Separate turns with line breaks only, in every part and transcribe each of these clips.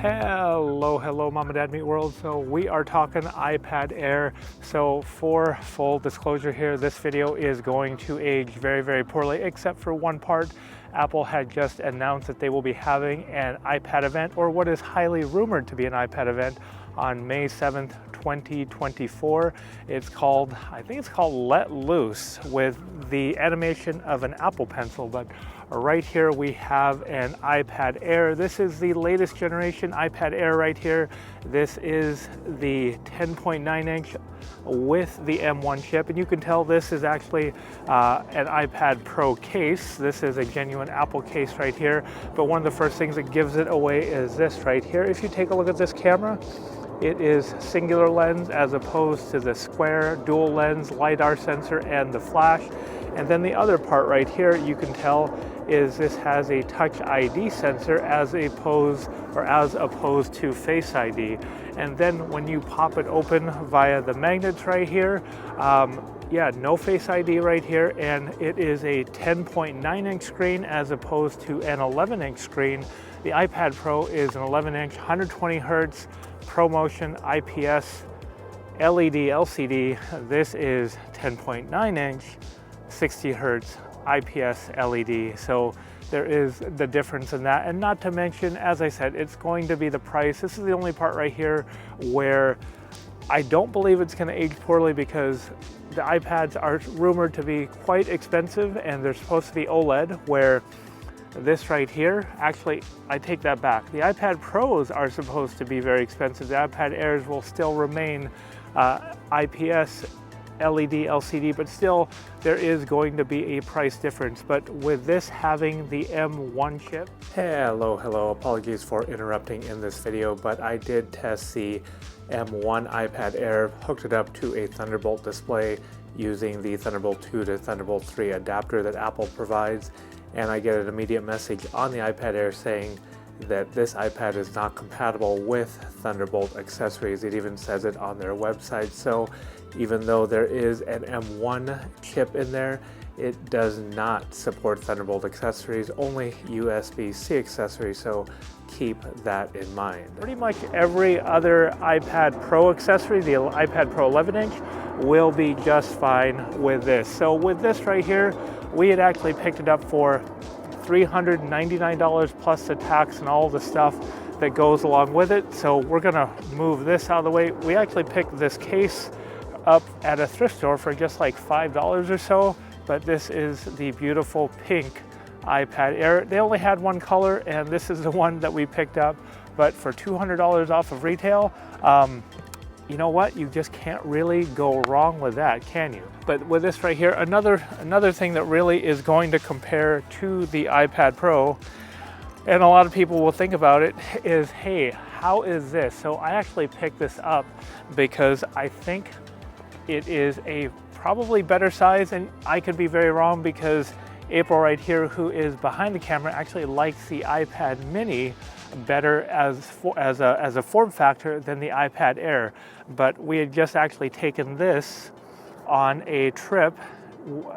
Hello, Mom and Dad Meet World. So we are talking iPad Air. So for full disclosure here, this video is going to age very poorly, except for one part. Apple had just announced that they will be having an iPad event, or what is highly rumored to be an iPad event, on May 7th, 2024. I think it's called Let Loose, with the animation of an Apple Pencil. But right here we have an iPad Air. This is the latest generation iPad Air right here. This is the 10.9 inch with the M1 chip, and you can tell this is actually an iPad Pro case. This is a genuine Apple case right here. But one of the first things that gives it away is this right here. If you take a look at this camera, it is singular lens as opposed to the square dual lens LiDAR sensor and the flash. And then the other part right here, you can tell, is this has a Touch ID sensor as opposed to Face ID. And then when you pop it open via the magnets right here, no Face ID right here, and it is a 10.9 inch screen as opposed to an 11 inch screen. The iPad Pro is an 11 inch, 120 hertz ProMotion IPS LED LCD. This is 10.9 inch, 60 hertz IPS LED. So there is the difference in that. And not to mention, as I said, it's going to be the price. This is the only part right here where I don't believe it's going to age poorly, because the iPads are rumored to be quite expensive and they're supposed to be OLED, where this right here, actually, I take that back. The iPad Pros are supposed to be very expensive. The iPad Airs will still remain IPS LED LCD, but still there is going to be a price difference. But with this having the M1 chip, hello, apologies for interrupting in this video, but I did test the M1 iPad Air, hooked it up to a Thunderbolt display using the Thunderbolt 2 to Thunderbolt 3 adapter that Apple provides, and I get an immediate message on the iPad Air saying that this iPad is not compatible with Thunderbolt accessories. It even says it on their website. So even though there is an M1 chip in there, it does not support Thunderbolt accessories, only USB-C accessories, so keep that in mind. Pretty much every other iPad Pro accessory, the iPad Pro 11 inch, will be just fine with this. So with this right here, we had actually picked it up for $399 plus the tax and all the stuff that goes along with it. So we're gonna move this out of the way. We actually picked this case up at a thrift store for just like $5 or so, but this is the beautiful pink iPad Air. They only had one color, and this is the one that we picked up, but for $200 off of retail, you know what? You just can't really go wrong with that, can you? But with this right here, another thing that really is going to compare to the iPad Pro, and a lot of people will think about it, is, hey, how is this? So I actually picked this up because I think it is a probably better size, and I could be very wrong, because April right here, who is behind the camera, actually likes the iPad mini better as a form factor than the iPad Air. But we had just actually taken this on a trip,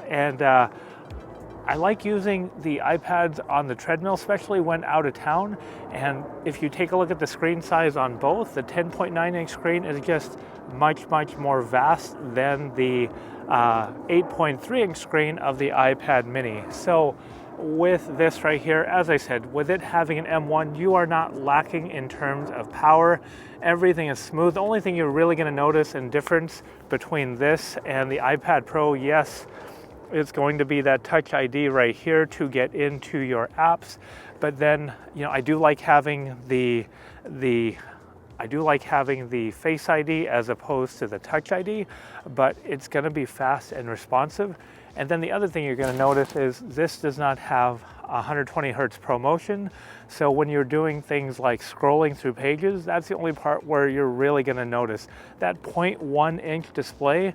and I like using the iPads on the treadmill, especially when out of town. And if you take a look at the screen size on both, the 10.9 inch screen is just much more vast than the 8.3 inch screen of the iPad mini. So with this right here, as I said, with it having an M1, you are not lacking in terms of power. Everything is smooth. The only thing you're really going to notice in difference between this and the iPad Pro, yes, it's going to be that Touch ID right here to get into your apps. But then, I do like having the Face ID as opposed to the Touch ID, but it's going to be fast and responsive. And then the other thing you're going to notice is this does not have 120 hertz ProMotion. So when you're doing things like scrolling through pages, that's the only part where you're really going to notice. That 0.1 inch display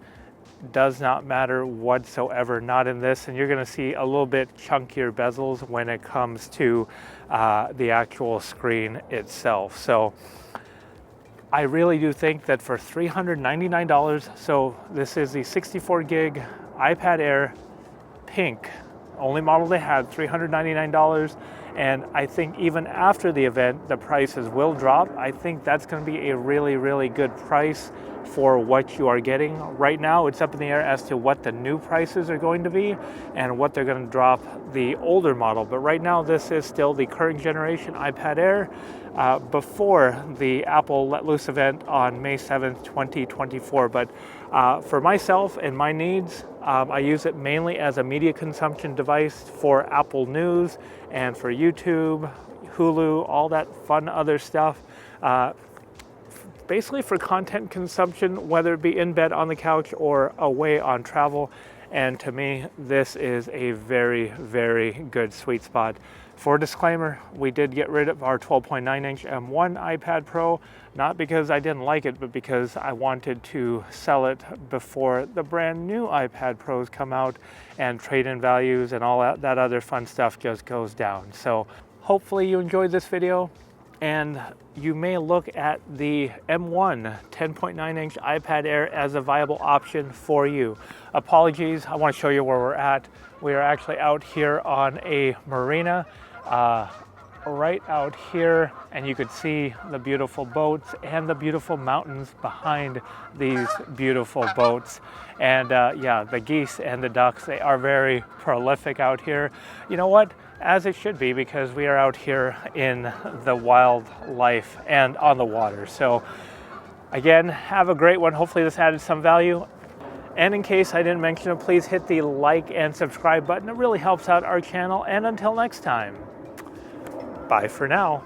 does not matter whatsoever, not in this. And you're going to see a little bit chunkier bezels when it comes to the actual screen itself. So I really do think that for $399, so this is the 64 gig iPad Air pink, only model they had, $399, And I think even after the event, the prices will drop. I think that's going to be a really, really good price for what you are getting. Right now, it's up in the air as to what the new prices are going to be and what they're going to drop the older model. But right now, this is still the current generation iPad Air before the Apple Let Loose event on May 7th, 2024. But for myself and my needs, I use it mainly as a media consumption device for Apple News and for YouTube, Hulu, all that fun other stuff. Basically for content consumption, whether it be in bed, on the couch, or away on travel. And to me, this is a very, very good sweet spot. For a disclaimer, we did get rid of our 12.9-inch M1 iPad Pro, not because I didn't like it, but because I wanted to sell it before the brand new iPad Pros come out and trade-in values and all that other fun stuff just goes down. So hopefully you enjoyed this video, and you may look at the M1 10.9-inch iPad Air as a viable option for you. Apologies, I want to show you where we're at. We are actually out here on a marina, right out here, and you could see the beautiful boats and the beautiful mountains behind these beautiful boats. And yeah, the geese and the ducks, they are very prolific out here. You know what? As it should be, because we are out here in the wildlife and on the water. So again, have a great one. Hopefully this added some value. And in case I didn't mention it, please hit the like and subscribe button. It really helps out our channel. And until next time, bye for now.